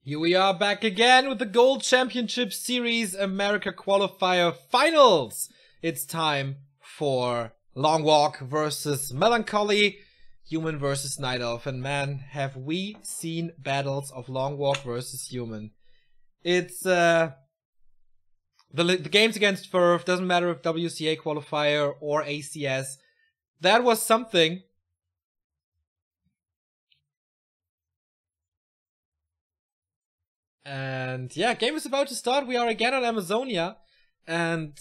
Here we are back again with the Gold Championship Series America Qualifier Finals. It's time for Long Walk versus Melancholy, Human versus Night Elf. And man, have we seen battles of Long Walk versus Human. It's, the games against Furf, doesn't matter if WCA Qualifier or ACS. That was something. And yeah, game is about to start. We are again on Amazonia. And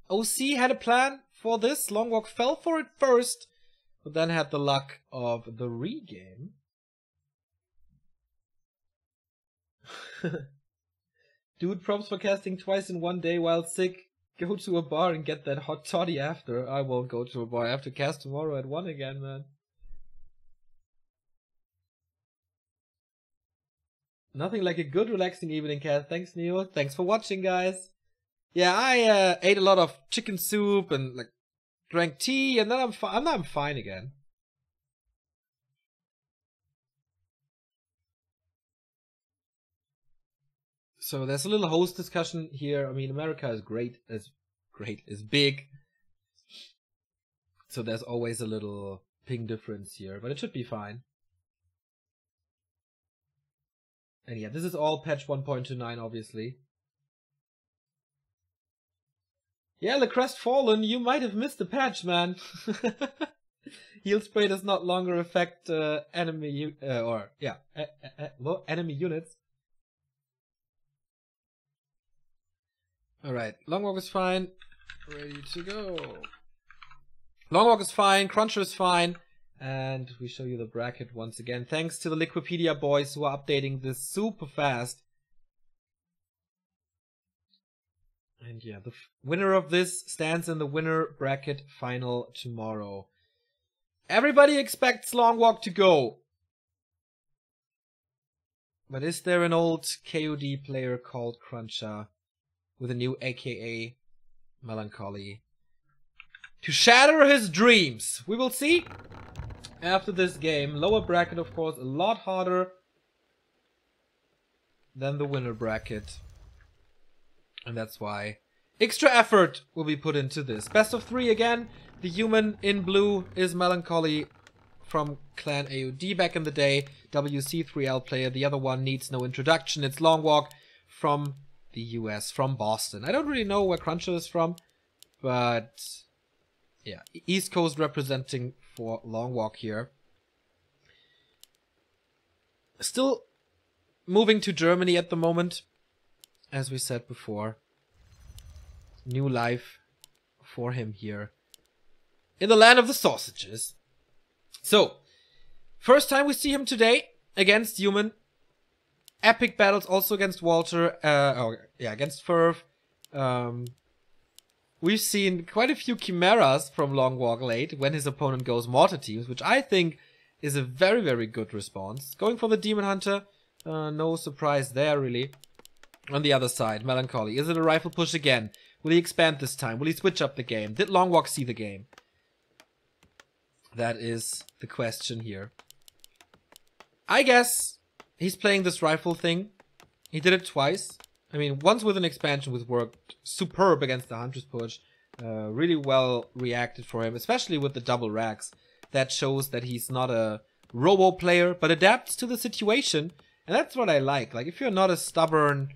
OC had a plan for this. Long Walk fell for it first, but then had the luck of the regame. Dude, props for casting twice in one day while sick. Go to a bar and get that hot toddy after. I won't go to a bar. I have to cast tomorrow at 1 again, man. Nothing like a good relaxing evening, Cat. Thanks, Neo. Thanks for watching, guys. Yeah, I ate a lot of chicken soup and like drank tea, and then I'm fine again. So there's a little host discussion here. I mean, America is is big. So there's always a little ping difference here, but it should be fine. And yeah, this is all patch 1.29, obviously. Yeah, the Crestfallen, you might have missed the patch, man. Heal spray does not longer affect enemy enemy units. Alright, Long Walk is fine. Ready to go. Long Walk is fine, Cruncher is fine. And we show you the bracket once again. Thanks to the Liquipedia boys who are updating this super fast. And yeah, the winner of this stands in the winner bracket final tomorrow. Everybody expects Long Walk to go. But is there an old KOD player called Cruncher with a new AKA Melancholy to shatter his dreams? We will see. After this game, lower bracket of course a lot harder than the winner bracket, and that's why extra effort will be put into this. Best of 3 again. The human in blue is Melancholy from Clan AOD back in the day, WC3L player. The other one needs no introduction. It's Long Walk from the US, from Boston. I don't really know where Cruncher is from, but yeah, East Coast representing for Long Walk here. Still moving to Germany at the moment, as we said before. New life for him here in the land of the sausages. So, first time we see him today against Human. Epic battles also against Walter, against Furf. We've seen quite a few chimeras from Long Walk late when his opponent goes mortar teams, which I think is a very, very good response. Going for the Demon Hunter, no surprise there really. On the other side, Melancholy. Is it a rifle push again? Will he expand this time? Will he switch up the game? Did Long Walk see the game? That is the question here. I guess he's playing this rifle thing. He did it twice. I mean, once with an expansion which worked superb against the Huntress push. Really well reacted for him, especially with the double racks. That shows that he's not a robo player, but adapts to the situation. And that's what I like. Like, if you're not a stubborn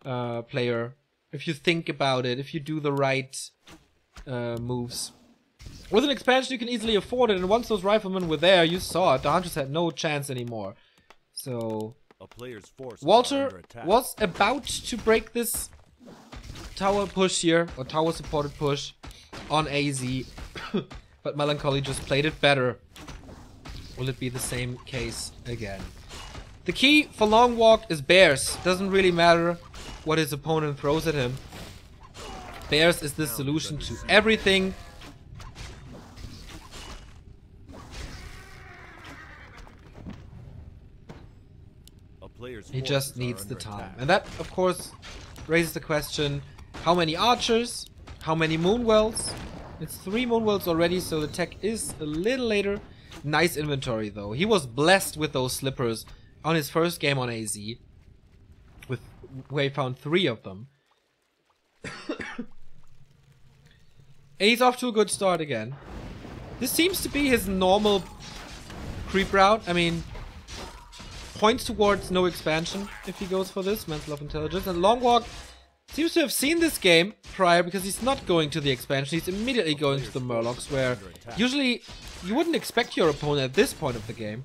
player, if you think about it, if you do the right moves. With an expansion, you can easily afford it. And once those riflemen were there, you saw it. The Huntress had no chance anymore. So a player's force Walter was about to break this tower push here, or tower supported push on AZ, but Melancholy just played it better. Will it be the same case again? The key for Long Walk is Bears. Doesn't really matter what his opponent throws at him. Bears is the solution to everything. He just needs the time. And that, of course, raises the question, how many archers? How many moonwells? It's 3 moonwells already, so the tech is a little later. Nice inventory, though. He was blessed with those slippers on his first game on AZ. where he found 3 of them. And he's off to a good start again. This seems to be his normal creep route. I mean, points towards no expansion if he goes for this. Mantle of Intelligence. And Long Walk seems to have seen this game prior because he's not going to the expansion. He's immediately going to the Murlocs, where usually you wouldn't expect your opponent at this point of the game.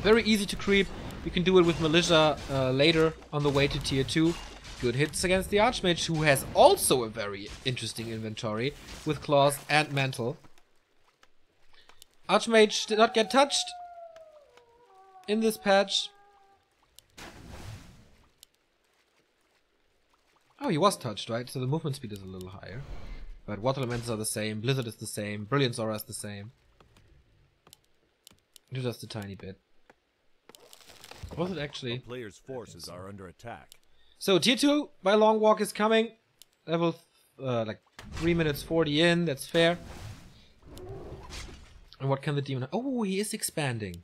Very easy to creep. You can do it with Militia later on the way to tier 2. Good hits against the Archmage, who has also a very interesting inventory with Claws and Mantle. Archmage did not get touched in this patch. Oh, he was touched, right? So the movement speed is a little higher. But Water Elementals are the same, Blizzard is the same, Brilliance Aura is the same. Just a tiny bit. Was it actually? The player's forces are under attack. So tier 2 by Long Walk is coming. Level like 3 minutes 40 in, that's fair. And what can the demon... Oh, he is expanding.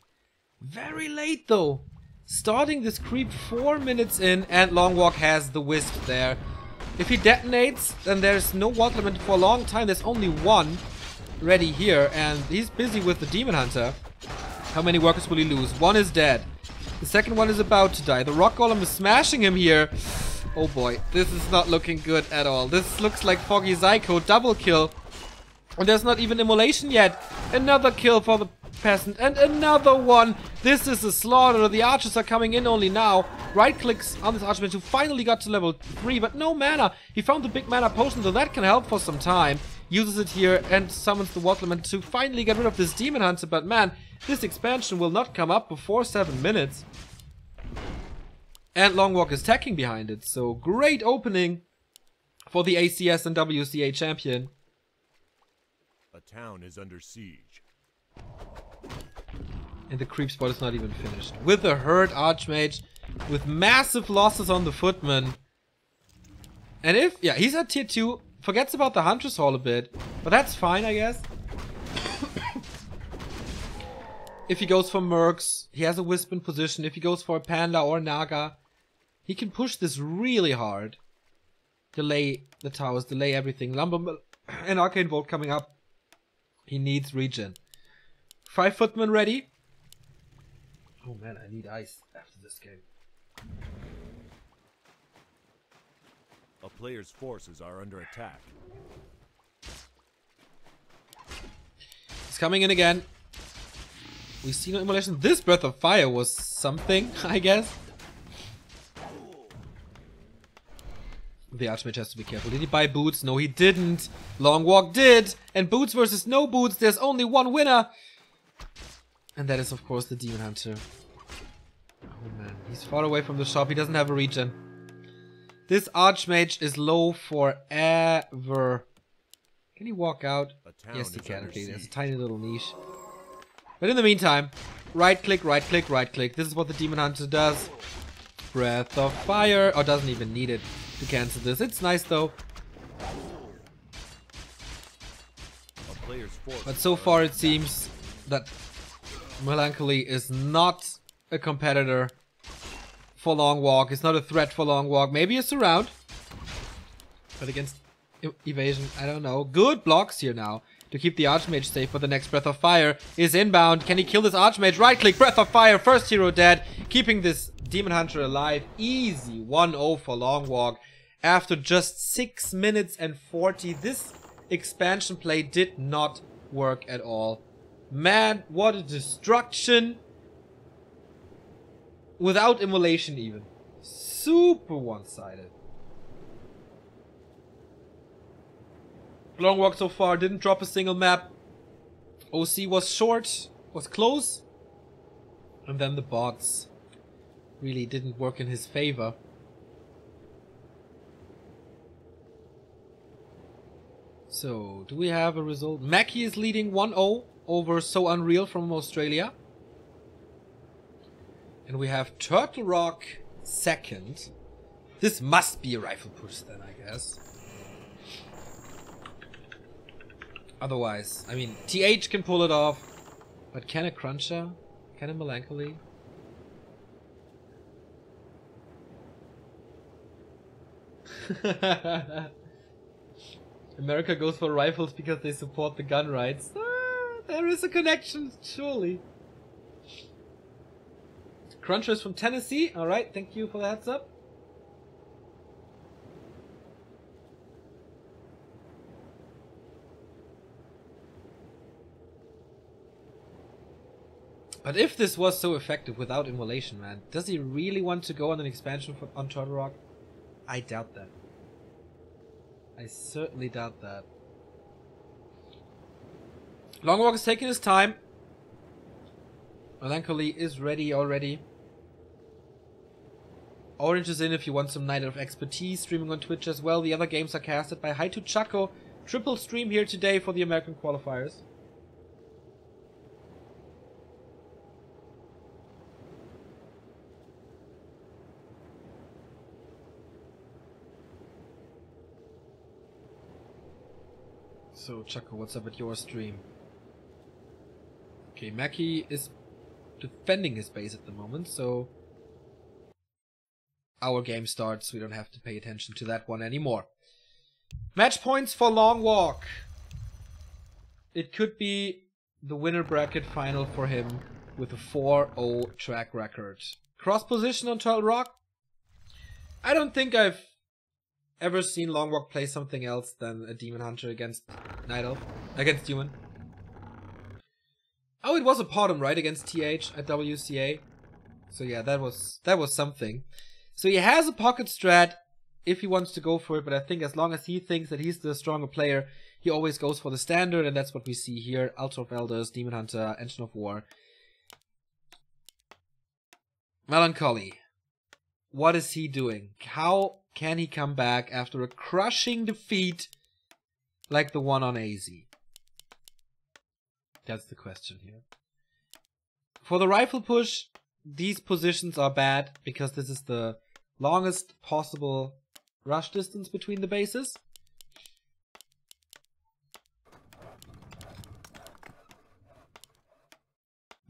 Very late though. Starting this creep 4 minutes in, and Long Walk has the Wisp there. If he detonates, then there's no Water Element for a long time. There's only one ready here, and he's busy with the Demon Hunter. How many workers will he lose? One is dead. The second one is about to die. The Rock Golem is smashing him here. Oh boy, this is not looking good at all. This looks like Foggy Zyko, double kill. And there's not even immolation yet. Another kill for the peasant, and another one. This is a slaughter. The archers are coming in only now. Right clicks on this Archmage, who finally got to level 3, but no mana. He found the big mana potion, so that can help for some time. Uses it here and summons the Water Element to finally get rid of this Demon Hunter, but man, this expansion will not come up before 7 minutes. And Long Walk is tacking behind it, so great opening for the ACS and WCA champion. A town is under siege. And the creep spot is not even finished. With a hurt Archmage, with massive losses on the Footman. And if, yeah, he's at tier 2, forgets about the Huntress Hall a bit, but that's fine, I guess. If he goes for Mercs, he has a Wisp in position. If he goes for a Panda or Naga, he can push this really hard. Delay the towers, delay everything. Lumber and Arcane Vault coming up. He needs regen. 5 Footmen ready. Oh man, I need ice after this game. A player's forces are under attack. It's coming in again. We see no immolation. This Breath of Fire was something, I guess. The Archmage has to be careful. Did he buy boots? No, he didn't. Long Walk did. And boots versus no boots. There's only one winner. And that is, of course, the Demon Hunter. Oh man, he's far away from the shop. He doesn't have a regen. This Archmage is low forever. Can he walk out? Yes, he can. Okay, there's a tiny little niche. But in the meantime, right click, right click, right click. This is what the Demon Hunter does. Breath of Fire. Oh, doesn't even need it to cancel this. It's nice though. But so far it seems that Melancholy is not a competitor for Long Walk. It's not a threat for Long Walk. Maybe a surround. But against evasion, I don't know. Good blocks here now to keep the Archmage safe, but the next Breath of Fire is inbound. Can he kill this Archmage? Right click, Breath of Fire, first hero dead. Keeping this Demon Hunter alive. Easy 1-0 for Long Walk. After just 6 minutes and 40, this expansion play did not work at all. Man, what a destruction. Without immolation even. Super one-sided. Long Walk so far didn't drop a single map. OC was short, was close. And then the bots really didn't work in his favor. So, do we have a result? Mackie is leading 1-0 over So Unreal from Australia. And we have Turtle Rock second. This must be a rifle push then, I guess. Otherwise, I mean, TH can pull it off. But can a Cruncher? Can a Melancholy? America goes for rifles because they support the gun rights. There is a connection, surely. Cruncher is from Tennessee. Alright, thank you for the heads up. But if this was so effective without immolation, man, does he really want to go on an expansion on Turtle Rock? I doubt that. I certainly doubt that. Longwalk is taking his time. Melancholy is ready already. Orange is in if you want some Night of Expertise, streaming on Twitch as well. The other games are casted by Hi to Chaco. Triple stream here today for the American qualifiers. So, Chaco, what's up at your stream? Okay, Mackie is defending his base at the moment, so our game starts. We don't have to pay attention to that one anymore. Match points for Long Walk. It could be the winner bracket final for him with a 4-0 track record. Cross position on Turtle Rock. I don't think I've ever seen Long Walk play something else than a Demon Hunter against Night Elf. Against Human. Oh, it was a Potom, right? Against TH at WCA. So yeah, that was something. So he has a pocket strat if he wants to go for it, but I think as long as he thinks that he's the stronger player, he always goes for the standard, and that's what we see here. Altar of Elders, Demon Hunter, Engine of War. Melancholy. What is he doing? How can he come back after a crushing defeat like the one on AZ? That's the question here. For the rifle push, these positions are bad because this is the longest possible rush distance between the bases.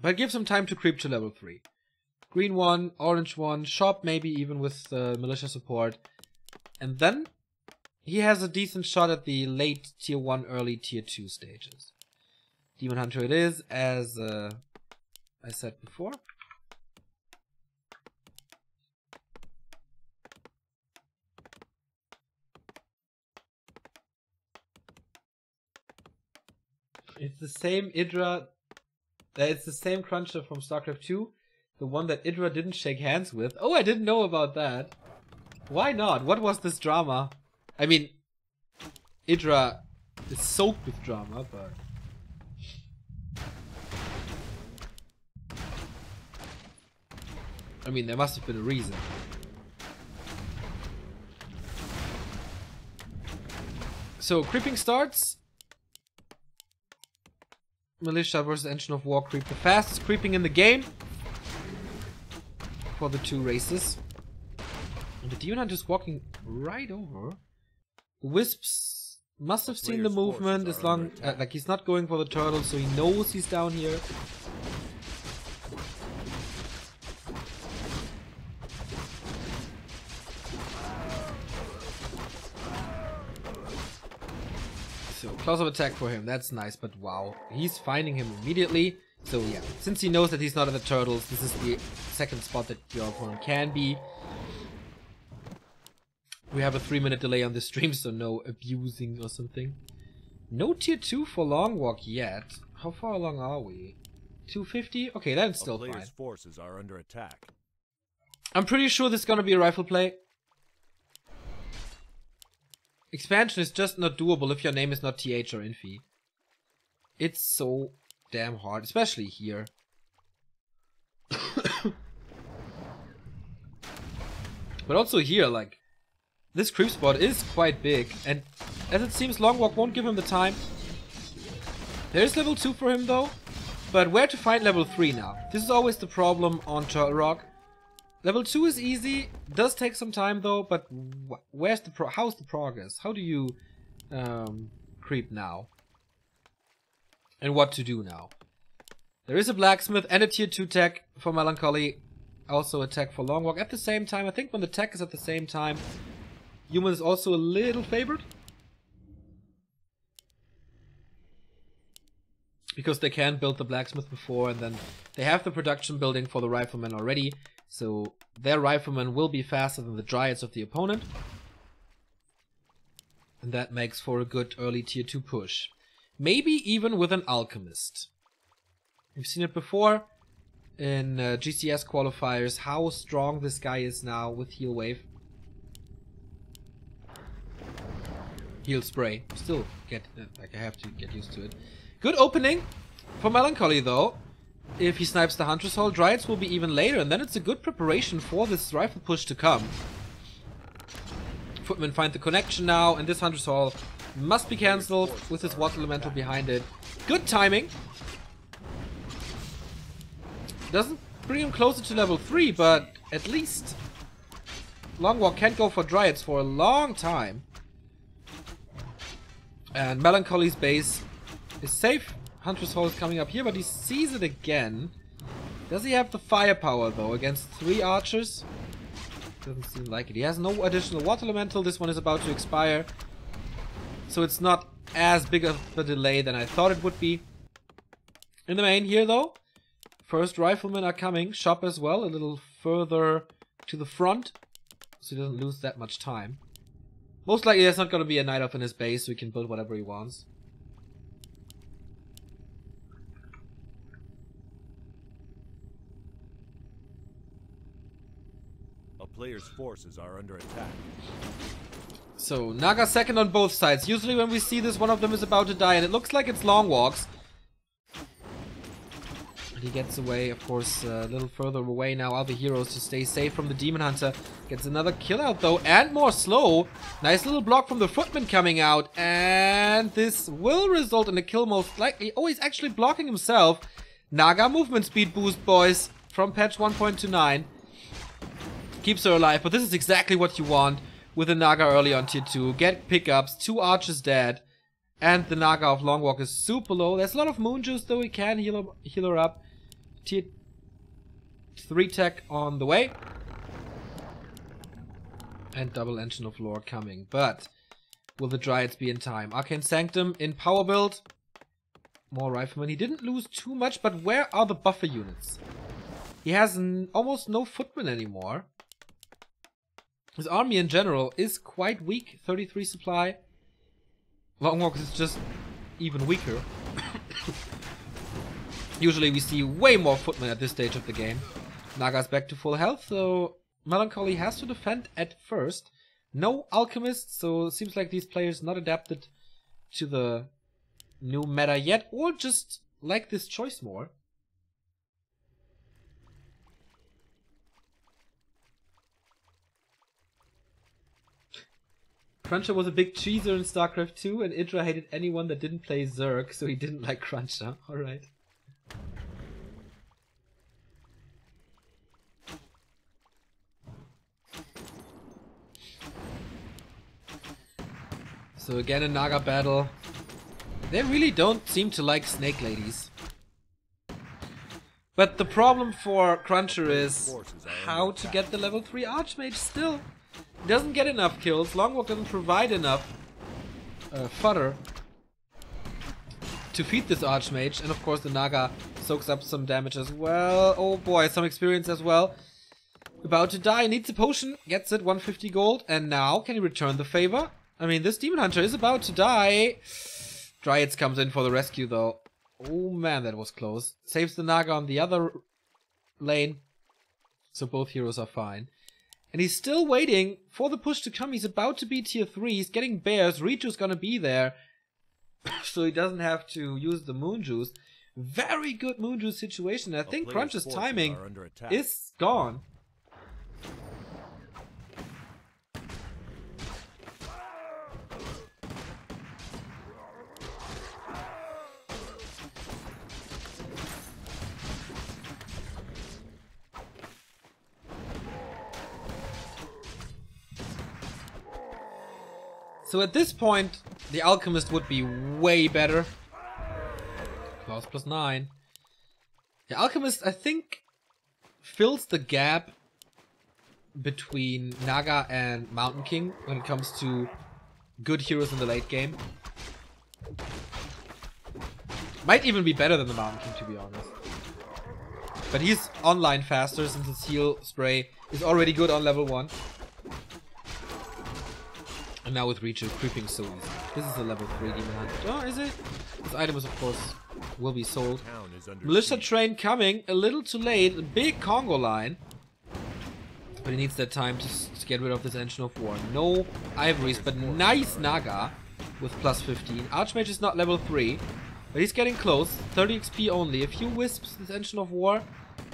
But give some time to creep to level 3. Green 1, orange 1, shop maybe even with militia support. And then he has a decent shot at the late tier 1, early tier 2 stages. Demon Hunter it is, as I said before. It's the same Idra. It's the same Cruncher from StarCraft 2. The one that Idra didn't shake hands with. Oh, I didn't know about that. Why not? What was this drama? I mean, Idra is soaked with drama, but... I mean, there must have been a reason. So, creeping starts. Militia versus Engine of War creep. The fastest creeping in the game. For the two races. And the Demon Hunter is walking right over. The Wisps must have seen the movement as long... like, he's not going for the turtle, so he knows he's down here. So, close-up attack for him, that's nice, but wow. He's finding him immediately. So yeah, since he knows that he's not in the turtles, this is the second spot that your opponent can be. We have a 3-minute delay on the stream, so no abusing or something. No tier 2 for Long Walk yet. How far along are we? 250? Okay, that's still fine. Player's forces are under attack. I'm pretty sure this is gonna be a rifle play. Expansion is just not doable if your name is not TH or Infi. It's so damn hard, especially here. But also here, like, this creep spot is quite big, and as it seems, Long Walk won't give him the time. There's level 2 for him though, but where to find level 3 now? This is always the problem on Turtle Rock. Level 2 is easy, does take some time though, but where's the how's the progress? How do you creep now? And what to do now? There is a blacksmith and a tier 2 tech for Melancholy. Also a tech for Long Walk at the same time. I think when the tech is at the same time, Human is also a little favored. Because they can build the blacksmith before, and then they have the production building for the riflemen already. So their riflemen will be faster than the dryads of the opponent. And that makes for a good early tier 2 push. Maybe even with an alchemist. We've seen it before in GCS qualifiers, how strong this guy is now with heal wave. Heal spray. Still get, like I have to get used to it. Good opening for Melancholy though. If he snipes the Hunter's Hall, Dryads will be even later, and then it's a good preparation for this rifle push to come. Footmen find the connection now, and this Hunter's Hall must be cancelled with his Water Elemental behind it. Good timing. Doesn't bring him closer to level 3, but at least Longwalk can't go for Dryads for a long time. And Melancholy's base is safe. Hunter's Hall is coming up here, but he sees it again. Does he have the firepower though against 3 archers? Doesn't seem like it. He has no additional Water Elemental. This one is about to expire. So it's not as big of a delay than I thought it would be. In the main here though, first riflemen are coming. Shop as well, a little further to the front, so he doesn't lose that much time. Most likely there's not going to be a Night Elf in his base, so he can build whatever he wants. A player's forces are under attack. So, Naga second on both sides. Usually when we see this, one of them is about to die, and it looks like it's Longwalks. He gets away, of course, a little further away now. Other heroes to stay safe from the Demon Hunter. Gets another kill out though, and more slow. Nice little block from the Footman coming out, and this will result in a kill most likely. Oh, he's actually blocking himself. Naga movement speed boost, boys, from patch 1.29. Keeps her alive, but this is exactly what you want with a Naga early on tier 2. Get pickups, 2 archers dead, and the Naga of Longwalk is super low. There's a lot of moon juice though, he can heal her up. Tier 3 tech on the way. And double Engine of Lore coming. But will the Dryads be in time? Arcane Sanctum in power build. More Riflemen. He didn't lose too much, but where are the buffer units? He has almost no Footmen anymore. His army in general is quite weak. 33 supply. Longwalk is just even weaker. Usually we see way more Footmen at this stage of the game. Naga's back to full health, so Melancholy has to defend at first. No Alchemist, so it seems like these players not adapted to the new meta yet, or just like this choice more. Cruncher was a big cheeser in StarCraft 2, and Idra hated anyone that didn't play Zerg, so he didn't like Cruncher. Alright. So again a Naga battle. They really don't seem to like Snake Ladies. But the problem for Cruncher is how to get the level 3 Archmage still. He doesn't get enough kills. Longwalk doesn't provide enough fodder to feed this Archmage. And of course the Naga soaks up some damage as well. Oh boy, some experience as well. About to die, needs a potion, gets it, 150 gold. And now, can he return the favor? I mean, this Demon Hunter is about to die. Dryads comes in for the rescue though. Oh man, that was close. Saves the Naga on the other lane. So both heroes are fine. And he's still waiting for the push to come. He's about to be tier 3. He's getting bears. Riju's gonna be there. So he doesn't have to use the moon juice. Very good moon juice situation. I think Crunch's timing is gone. So at this point, the Alchemist would be way better. Claws +9. The Alchemist, I think, fills the gap between Naga and Mountain King when it comes to good heroes in the late game. Might even be better than the Mountain King, to be honest. But he's online faster since his heal spray is already good on level 1. And now with Richu creeping so easy. This is a level 3 Demon Hunter. Oh, is it? This item is, of course, will be sold. Militia train coming a little too late. A big Congo line. But he needs that time to get rid of this Engine of War. No Ivories, but nice Naga with plus 15. Archmage is not level 3, but he's getting close. 30 XP only. A few wisps, this Engine of War.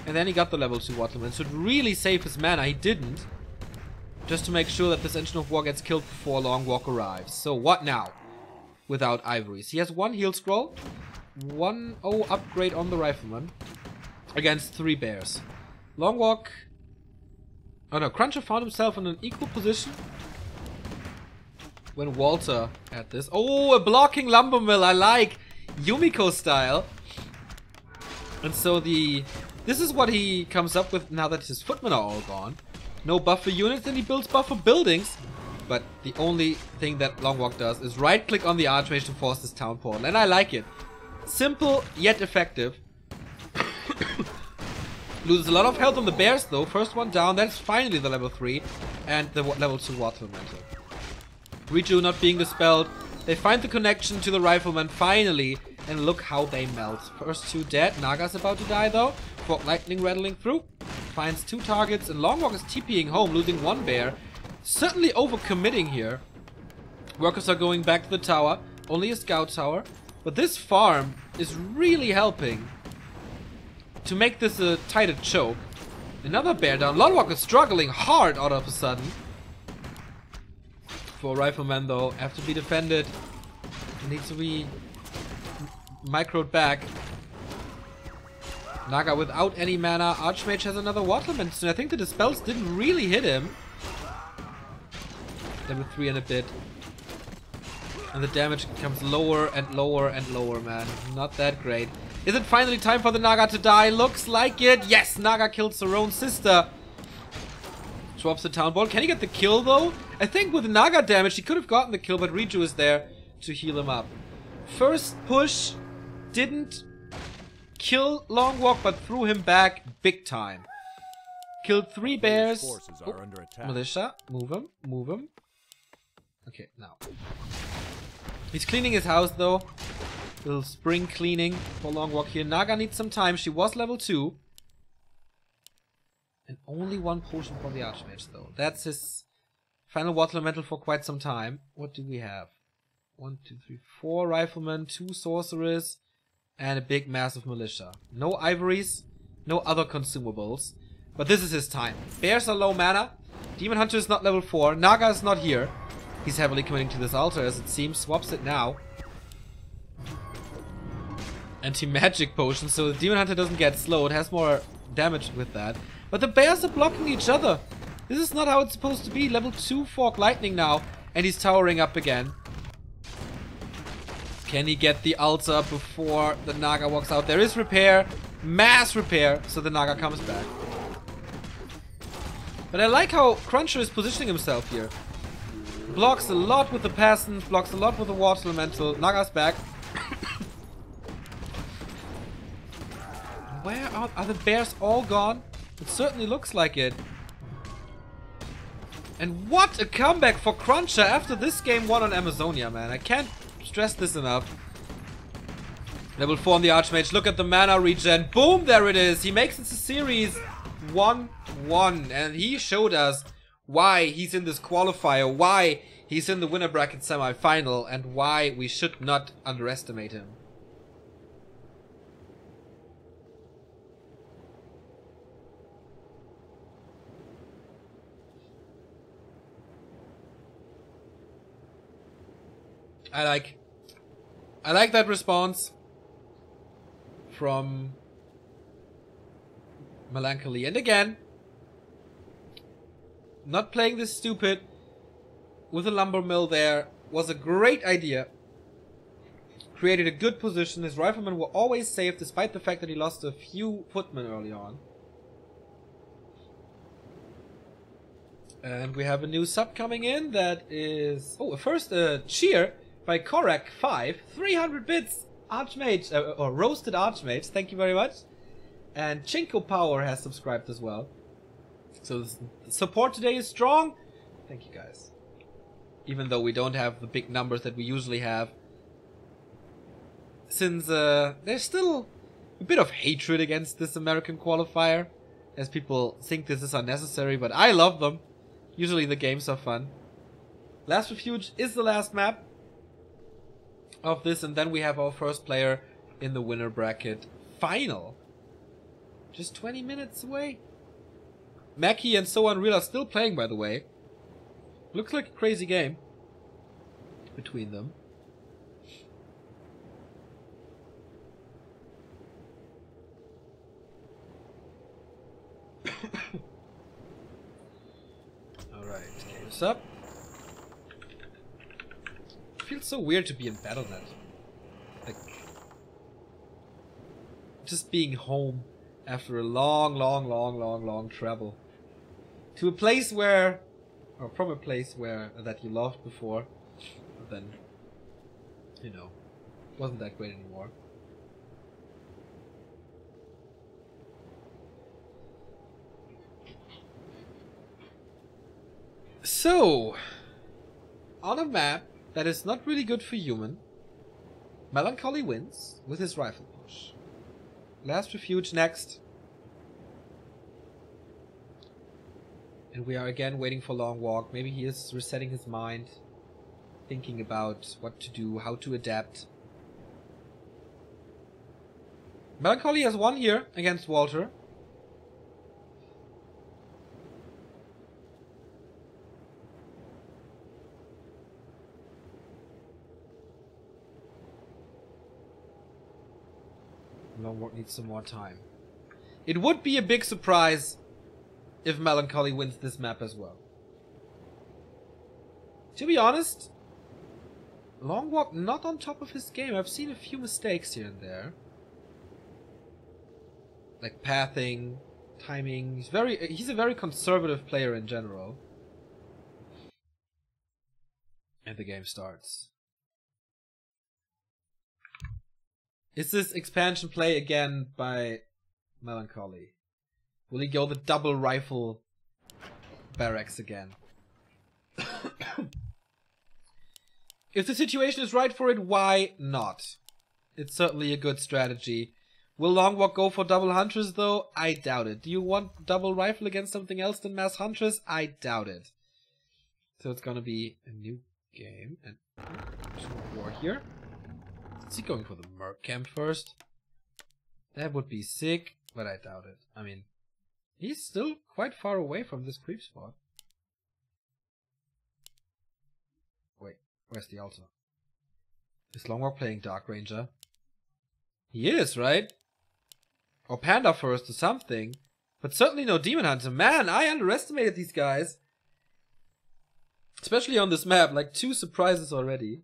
And then he got the level 2 Waterman. Should really save his mana. He didn't. Just to make sure that this Engine of War gets killed before Long Walk arrives. So what now? Without Ivories. He has 1 heal scroll. 1-0 upgrade on the Rifleman. Against 3 bears. Long Walk... Oh no, Cruncher found himself in an equal position when Walter had this. Oh, a blocking Lumber Mill, I like! Yumiko style. And so this is what he comes up with now that his footmen are all gone. No buffer units, and he builds buffer buildings. But the only thing that Long Walk does is right click on the Archmage to force this town portal. And I like it. Simple yet effective. Loses a lot of health on the bears though. First one down. That's finally the level 3. And the level 2 Water Elemental. Richu not being dispelled. They find the connection to the Rifleman finally. And look how they melt. First 2 dead. Naga's about to die though. Fork Lightning rattling through. Finds 2 targets. And Long Walk is TPing home. Losing 1 bear. Certainly overcommitting here. Workers are going back to the tower. Only a scout tower. But this farm is really helping to make this a tighter choke. Another bear down. Long Walk is struggling hard all of a sudden. For Rifleman though, have to be defended. Needs to be microed back. Naga without any mana. Archmage has another Waterman. So I think the dispels didn't really hit him. Level 3 and a bit. And the damage comes lower and lower and lower, man. Not that great. Is it finally time for the Naga to die? Looks like it. Yes, Naga kills her own sister. Drops the town ball. Can he get the kill though? I think with Naga damage he could have gotten the kill, but Richu is there to heal him up. First push didn't kill Long Walk, but threw him back big time. Killed 3 bears. Oh, Militia, move him, move him. Okay, now. He's cleaning his house though. Little spring cleaning for Long Walk here. Naga needs some time. She was level 2. And only 1 potion for the Archmage though. That's his final Water Elemental for quite some time. What do we have? 1, 2, 3, 4 Riflemen, 2 Sorcerers, and a big massive Militia. No Ivories, no other consumables. But this is his time. Bears are low mana. Demon Hunter is not level 4. Naga is not here. He's heavily committing to this altar as it seems. Swaps it now. Anti-magic potion, so the Demon Hunter doesn't get slowed. Has more damage with that. But the bears are blocking each other. This is not how it's supposed to be. Level 2 Fork Lightning now. And he's towering up again. Can he get the altar before the Naga walks out? There is repair. Mass repair. So the Naga comes back. But I like how Cruncher is positioning himself here. Blocks a lot with the Peasant. Blocks a lot with the Water Elemental. Naga's back. Where are the bears all gone? It certainly looks like it. And what a comeback for Cruncher after this game 1 on Amazonia, man. I can't stress this enough. Level 4 on the Archmage. Look at the mana regen. Boom, there it is. He makes it a series 1-1. And he showed us why he's in this qualifier, why he's in the winner bracket semi-final, and why we should not underestimate him. I like that response from Melancholy. And again, not playing this stupid with a lumber mill there was a great idea. Created a good position. His riflemen were always safe despite the fact that he lost a few footmen early on. And we have a new sub coming in that is... Oh, first a cheer by Korak5. 300 bits! Archmage, or Roasted Archmage, thank you very much. And Chinko Power has subscribed as well. So the support today is strong. Thank you guys. Even though we don't have the big numbers that we usually have. Since there's still a bit of hatred against this American qualifier. As people think this is unnecessary, but I love them. Usually the games are fun. Last Refuge is the last map of this, and then we have our first player in the winner bracket final. Just 20 minutes away. Mackie and So Unreal are still playing, by the way. Looks like a crazy game between them. Alright, game's up. It feels so weird to be in Battle.net. Like, just being home after a long travel. To a place where, or from a place where, that you loved before, but then, you know, wasn't that great anymore. So, on a map that is not really good for human, Melancholy wins with his rifle push. Last Refuge next. And we are again waiting for Long Walk. Maybe he is resetting his mind, thinking about what to do, how to adapt. Melancholy has won here against Walter. Longwalk needs some more time. It would be a big surprise if Melancholy wins this map as well. To be honest, Longwalk not on top of his game. I've seen a few mistakes here and there. Like pathing, timing. He's a very conservative player in general. And the game starts. Is this expansion play again by Melancholy? Will he go the double rifle barracks again? If the situation is right for it, why not? It's certainly a good strategy. Will Longwalk go for double Huntress though? I doubt it. Do you want double rifle against something else than mass Huntress? I doubt it. So it's gonna be a new game and war here. Is he going for the Merc camp first? That would be sick, but I doubt it. I mean, he's still quite far away from this creep spot. Wait, where's the altar? Is Longwalk playing Dark Ranger? He is, right? Or Panda first or something. But certainly no Demon Hunter. Man, I underestimated these guys. Especially on this map, like 2 surprises already.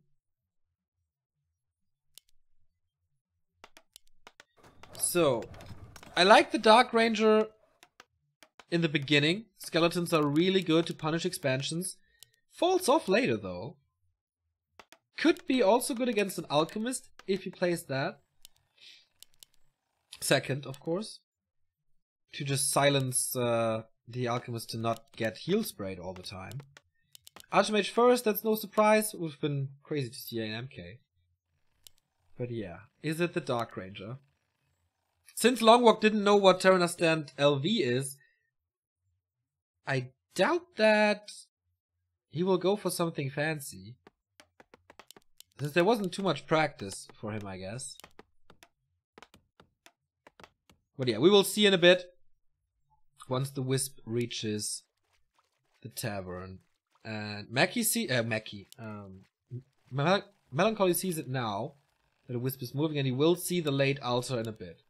So, I like the Dark Ranger in the beginning. Skeletons are really good to punish expansions. Falls off later though. Could be also good against an Alchemist if he plays that. Second, of course. To just silence the Alchemist to not get heal sprayed all the time. Archmage first, that's no surprise. It would have been crazy to see an MK. But yeah, is it the Dark Ranger? Since Longwalk didn't know what Terrana Stand LV is, I doubt that he will go for something fancy. Since there wasn't too much practice for him, I guess. But yeah, we will see in a bit. Once the Wisp reaches the tavern. And Melancholy sees it now. That the Wisp is moving and he will see the late altar in a bit.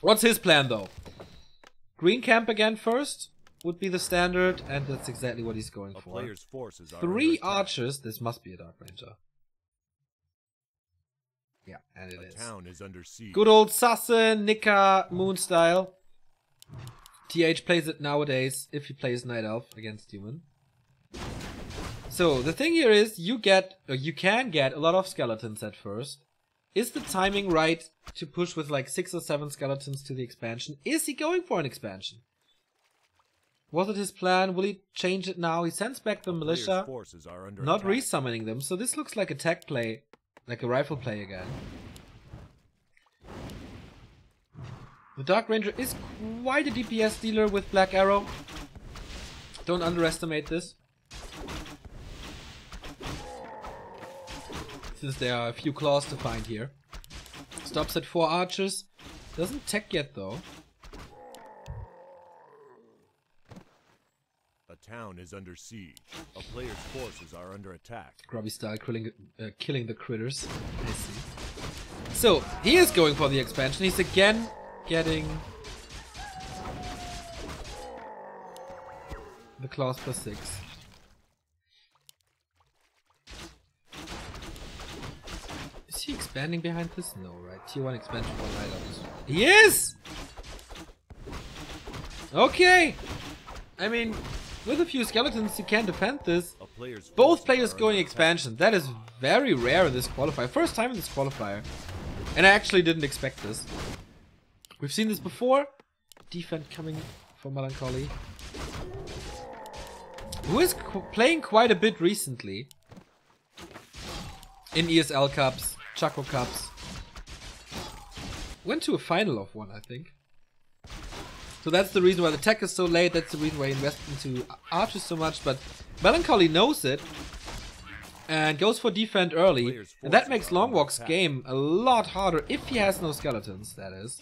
What's his plan though? Green camp again first would be the standard, and that's exactly what he's going for. Player's forces are 3 archers. This must be a Dark Ranger. Yeah, and it is. Town is under siege. Good old Sasse, Nika, Moon style. TH plays it nowadays if he plays Night Elf against human. So the thing here is you can get a lot of skeletons at first. Is the timing right to push with like 6 or 7 skeletons to the expansion? Is he going for an expansion? Was it his plan? Will he change it now? He sends back the militia, not resummoning them. So this looks like a tech play, like a rifle play again. The Dark Ranger is quite a DPS dealer with Black Arrow. Don't underestimate this. Since there are a few claws to find here. Stops at 4 archers. Doesn't tech yet though. A town is under siege. A player's forces are under attack. Grubby style killing the critters. I see. So, he is going for the expansion. He's again getting the claws plus 6. Is he expanding behind this? No, right? Tier 1 expansion for Night Elf. He is! Okay! I mean, with a few skeletons you can defend this. Both players going expansion. That is very rare in this qualifier. First time in this qualifier. And I actually didn't expect this. We've seen this before. Defend coming for Melancholy. Who is playing quite a bit recently. In ESL Cups, Chaco Cups. Went to a final of one, I think. So that's the reason why the tech is so late. That's the reason why he invested into archers so much. But Melancholy knows it. And goes for defend early. And that makes Longwalk's game a lot harder. If he has no skeletons, that is.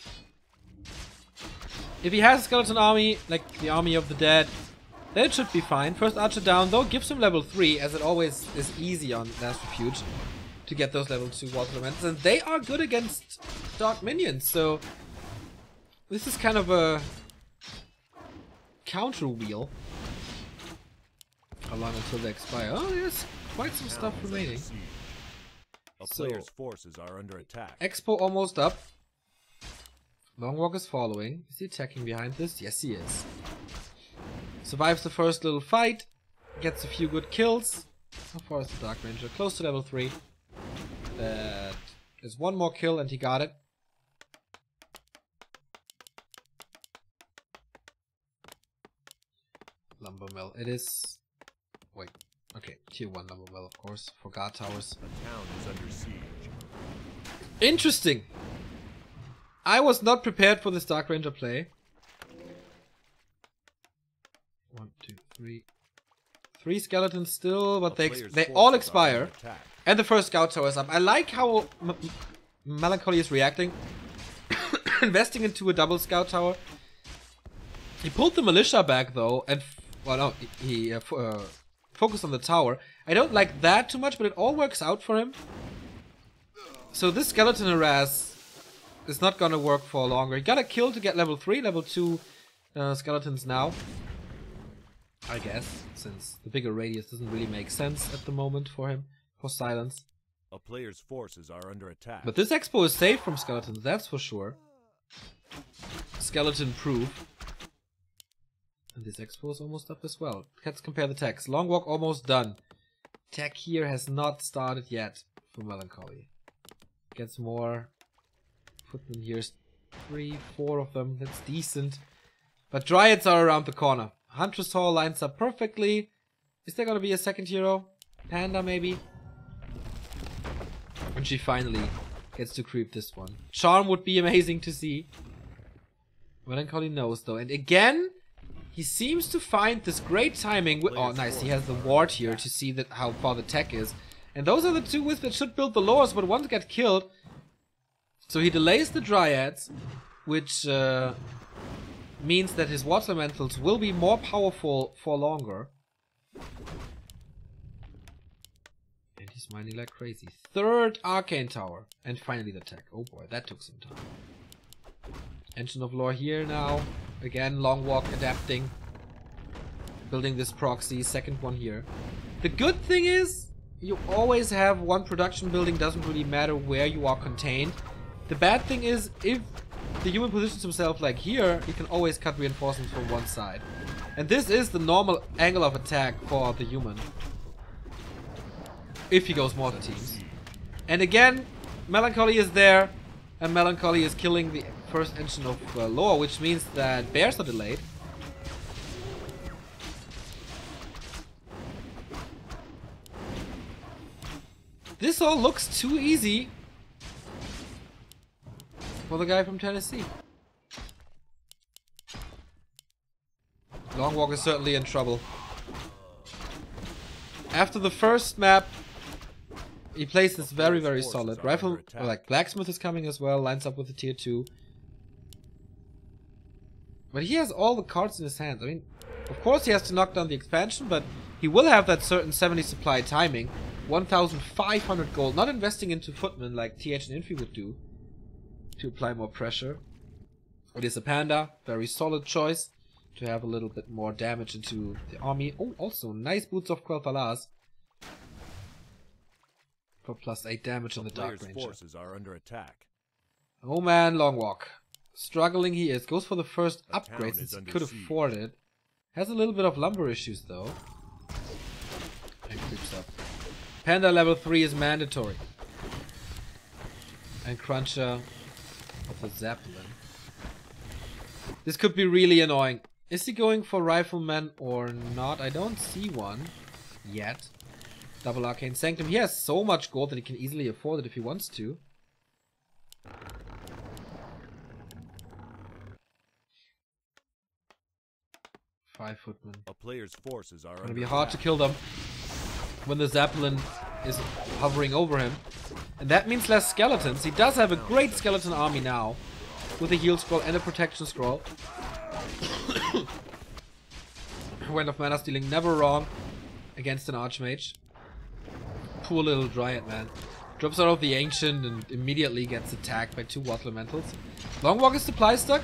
If he has a skeleton army, like the Army of the Dead, then it should be fine. First archer down though, gives him level 3, as it always is easy on Last Refuge to get those level 2 water elementals. And they are good against dark minions, so this is kind of a counter wheel. How long until they expire? Oh, there's quite some stuff remaining. A player's forces are under attack. Expo almost up. Longwalk is following. Is he attacking behind this? Yes, he is. Survives the first little fight. Gets a few good kills. How far is the Dark Ranger? Close to level 3. That is one more kill and he got it. Lumber Mill. It is... Wait. Okay, tier 1 Lumber Mill, of course. For guard towers. The town is under siege. Interesting. I was not prepared for this Dark Ranger play. 1, 2, 3. 3 skeletons still, but they all expire. And the first scout tower is up. I like how Melancholy is reacting. Investing into a double scout tower. He pulled the militia back though, and well, no, he focused on the tower. I don't like that too much, but it all works out for him. So this skeleton harass is not gonna work for longer. He got a kill to get level 3, level 2 skeletons now. I guess, since the bigger radius doesn't really make sense at the moment for him, for Silence. A player's forces are under attack. But this expo is safe from skeletons, that's for sure. Skeleton proof. And this expo is almost up as well. Let's compare the techs. Longwalk almost done. Tech here has not started yet for Melancholy. Gets more. Footmen here's 3, 4 of them. That's decent. But Dryads are around the corner. Huntress Hall lines up perfectly. Is there gonna be a second hero? Panda maybe? And she finally gets to creep this one. Charm would be amazing to see. Melancholy knows though. And again, he seems to find this great timing. Oh, nice. He has the ward here to see that how far the tech is. And those are the 2 wisps that should build the lores, but one get killed. So he delays the Dryads, which means that his water elementals will be more powerful for longer. And he's mining like crazy. 3rd Arcane Tower. And finally the tech. Oh boy, that took some time. Engine of Lore here now. Again, Longwalk adapting. Building this proxy. 2nd one here. The good thing is, you always have one production building. Doesn't really matter where you are contained. The bad thing is, if the human positions himself like here, he can always cut reinforcements from one side. And this is the normal angle of attack for the human. If he goes mortar teams. And again, Melancholy is there. And Melancholy is killing the first engine of lore, which means that bears are delayed. This all looks too easy for the guy from Tennessee. Longwalk is certainly in trouble. After the first map, he plays this very, very solid. Rifle, or like Blacksmith is coming as well, lines up with the tier 2. But he has all the cards in his hands. I mean, of course he has to knock down the expansion, but he will have that certain 70 supply timing. 1,500 gold, not investing into footmen like TH and Infi would do to apply more pressure. It is a Panda, very solid choice to have a little bit more damage into the army. Oh, also nice Boots of Quel'Thalas for +8 damage on the Dark Ranger. Forces are under attack. Oh man, Longwalk. Struggling he is. Goes for the first upgrade since he could afford it. Has a little bit of lumber issues though. And creeps up. Panda level 3 is mandatory. And Cruncher of the Zeppelin. This could be really annoying. Is he going for Rifleman or not? I don't see one yet. Double Arcane Sanctum. He has so much gold that he can easily afford it if he wants to. Five footmen. A player's forces are gonna be hard to kill them when the Zeppelin is hovering over him. And that means less skeletons. He does have a great skeleton army now, with a heal scroll and a protection scroll. Wind of Mana Stealing never wrong against an Archmage. Poor little Dryad, man. Drops out of the Ancient and immediately gets attacked by 2 Water Elementals. Longwalk is supply stuck.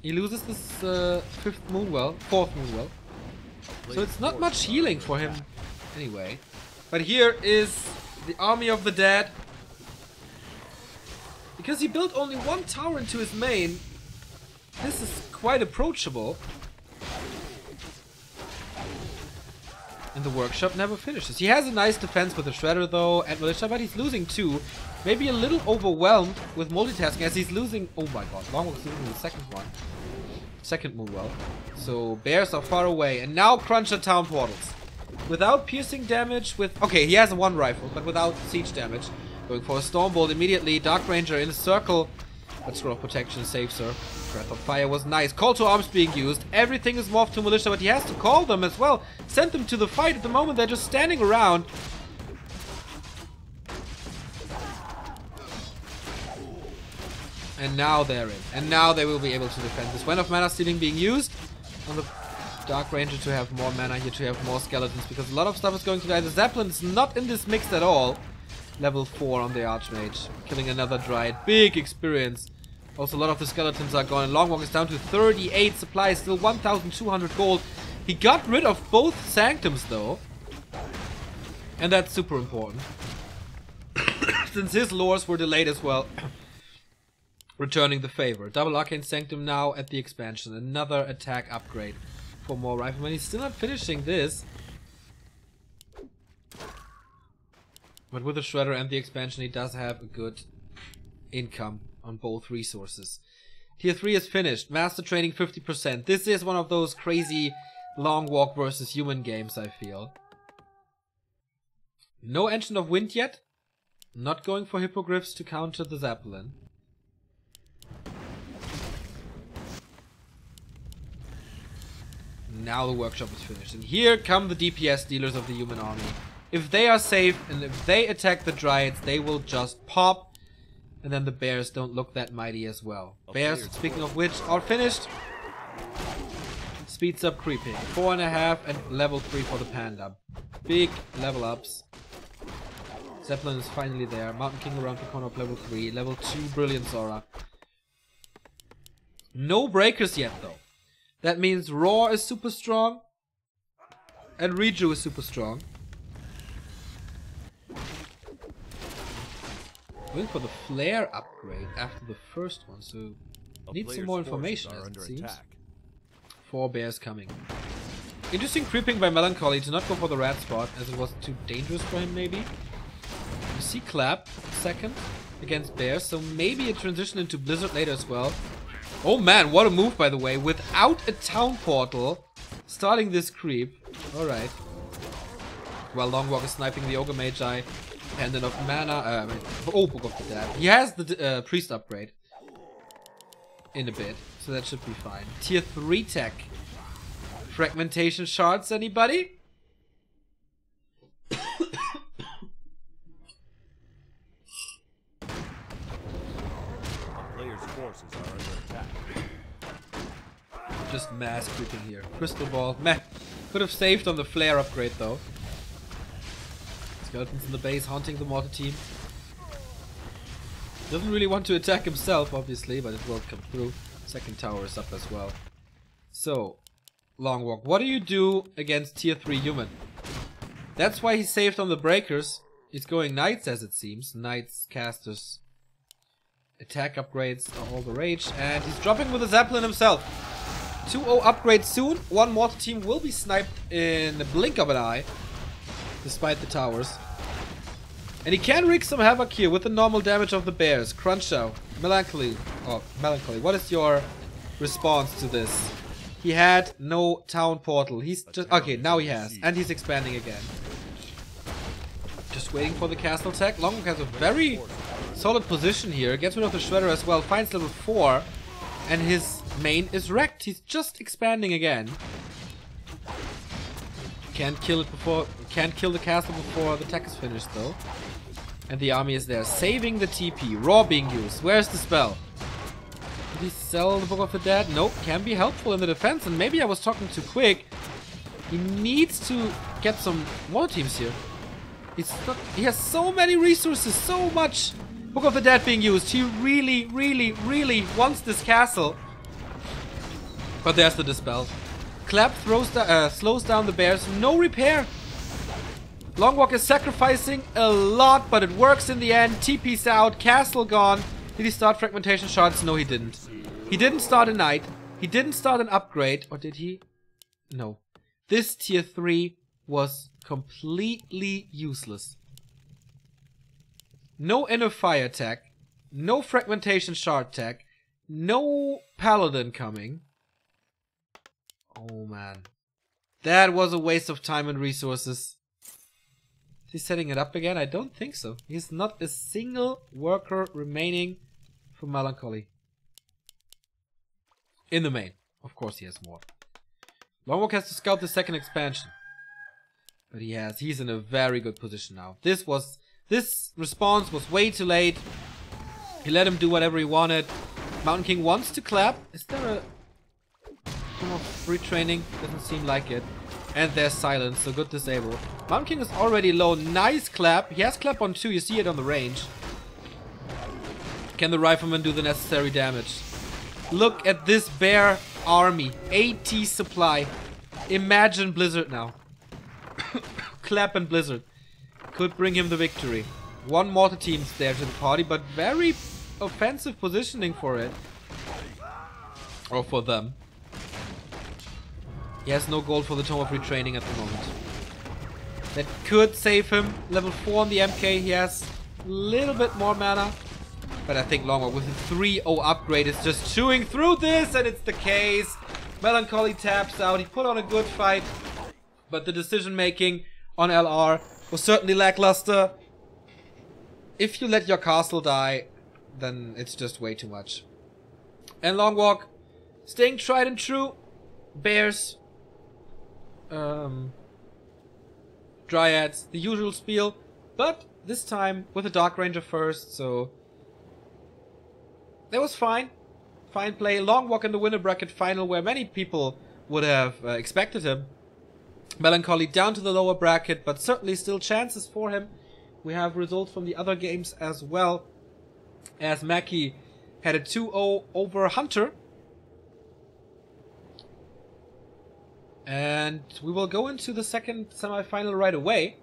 He loses this 4th Moonwell. So it's not much healing for him anyway. But here is the Army of the Dead. Because he built only 1 tower into his main, this is quite approachable. And the workshop never finishes. He has a nice defense with the Shredder though, and Militia, but he's losing 2. Maybe a little overwhelmed with multitasking as he's losing... Oh my god, Longwalk's losing the second one. Second Moonwell. So bears are far away. And now Cruncher Town Portals. Without piercing damage, with... Okay, he has 1 rifle, but without siege damage. Going for a Stormbolt immediately. Dark Ranger in a circle. But Scroll of Protection saves her. Breath of Fire was nice. Call to Arms being used. Everything is morphed to Militia, but he has to call them as well. Send them to the fight. At the moment, they're just standing around. And now they're in. And now they will be able to defend this. Wind of Mana Stealing being used on the Dark Ranger to have more mana here, to have more skeletons, because a lot of stuff is going to die. The Zeppelin is not in this mix at all. Level 4 on the Archmage. Killing another Dryad. Big experience. Also, a lot of the skeletons are gone. Longwalk is down to 38 supplies. Still 1,200 gold. He got rid of both Sanctums, though. And that's super important. Since his lores were delayed as well. Returning the favor. Double Arcane Sanctum now at the expansion. Another attack upgrade for more Riflemen. He's still not finishing this. But with the Shredder and the expansion, he does have a good income on both resources. Tier 3 is finished. Master Training 50%. This is one of those crazy Longwalk versus human games, I feel. No Engine of Wind yet. Not going for Hippogriffs to counter the Zeppelin. Now the workshop is finished. And here come the DPS dealers of the human army. If they are safe and if they attack the Dryads, they will just pop. And then the bears don't look that mighty as well. Bears, speaking of which, are finished. Speeds up creeping. 4.5 and level 3 for the Panda. Big level ups. Zeppelin is finally there. Mountain King around the corner of level 3. Level 2 Brilliant Zora. No breakers yet though. That means Roar is super strong. And Reju is super strong. Going for the flare upgrade after the first one, so A Need some player's more forces information, are as it under seems. attack. 4 bears coming. Interesting creeping by Melancholy to not go for the rat spot, as it was too dangerous for him, maybe. You see Clap, second, against bears, so maybe a transition into Blizzard later as well. Oh man, what a move, by the way, without a town portal, starting this creep. Alright. While Longwalk is sniping the Ogre Magi, Pendant of Mana, Book of the Dead. He has the Priest upgrade in a bit, so that should be fine. Tier 3 tech. Fragmentation shards, anybody? A player's forces are under attack. Just mass creeping here. Crystal Ball, meh. Could have saved on the Flare upgrade though. Skeletons in the base haunting the mortar team. Doesn't really want to attack himself, obviously, but it will come through. Second tower is up as well. So, Longwalk, what do you do against tier 3 human? That's why he saved on the breakers. He's going knights, as it seems. Knights, casters, attack upgrades are all the rage. And he's dropping with a Zeppelin himself. 2-0 upgrade soon. One mortar team will be sniped in the blink of an eye, despite the towers. And he can wreak some havoc here with the normal damage of the bears. Crunchow, Melancholy. Oh, Melancholy, what is your response to this? He had no town portal. He's just... Okay, now he has. And he's expanding again. Just waiting for the castle tech. Longwalk has a very solid position here. Gets rid of the Shredder as well. Finds level 4. And his main is wrecked. He's just expanding again. Can't kill it before... Can't kill the castle before the tech is finished though. And the army is there. Saving the TP. Raw being used. Where's the spell? Did he sell the Book of the Dead? Nope. Can be helpful in the defense. And maybe I was talking too quick. He needs to get some more teams here. He has so many resources. So much Book of the Dead being used. He really, really, really wants this castle. But there's the dispel. Clap slows down the bears. No repair. Longwalk is sacrificing a lot, but it works in the end. TP's out. Castle gone. Did he start fragmentation shards? No, he didn't. He didn't start a knight. He didn't start an upgrade. Or did he? No. This tier 3 was completely useless. No inner fire tech. No fragmentation shard tech. No paladin coming. Oh man. That was a waste of time and resources. Is he setting it up again? I don't think so. He's not a single worker remaining for Melancholy. In the main. Of course he has more. Longwalk has to scout the second expansion. But he's in a very good position now. This response was way too late. He let him do whatever he wanted. Mountain King wants to clap. Is there a retraining? Doesn't seem like it. And there's silence, so good disable. Mountain King is already low. Nice clap. He has clap on 2. You see it on the range. Can the rifleman do the necessary damage? Look at this bear army. 80 supply. Imagine Blizzard now. Clap and Blizzard could bring him the victory. One mortar team's there to the party, but very offensive positioning for it. Or for them. He has no gold for the Tome of Retraining at the moment. That could save him. Level 4 on the MK. He has a little bit more mana. But I think Longwalk with a 3-0 upgrade is just chewing through this. And it's the case. Melancholy taps out. He put on a good fight. But the decision making on LR was certainly lackluster. If you let your castle die, then it's just way too much. And Longwalk staying tried and true. Bears. Dryads, the usual spiel, but this time with a Dark Ranger first, so that was fine. Fine play. Longwalk in the winner bracket final where many people would have expected him. Melancholy down to the lower bracket, but certainly still chances for him. We have results from the other games as well, as Mackie had a 2-0 over Hunter. And we will go into the second semi-final right away.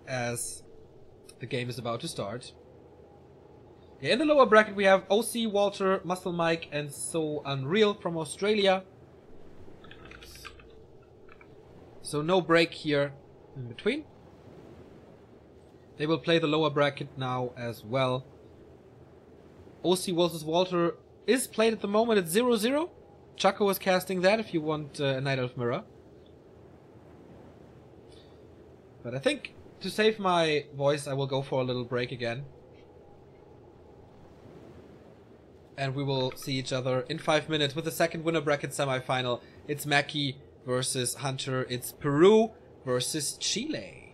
As the game is about to start. In the lower bracket we have OC, Walter, Muscle Mike, and So Unreal from Australia. So no break here in between. They will play the lower bracket now as well. OC versus Walter is played at the moment at 0-0. Chaco is casting that if you want a Night Elf Mirror. But I think to save my voice I will go for a little break again. And we will see each other in 5 minutes with the second winner bracket semi-final. It's Mackie versus Hunter. It's Peru versus Chile.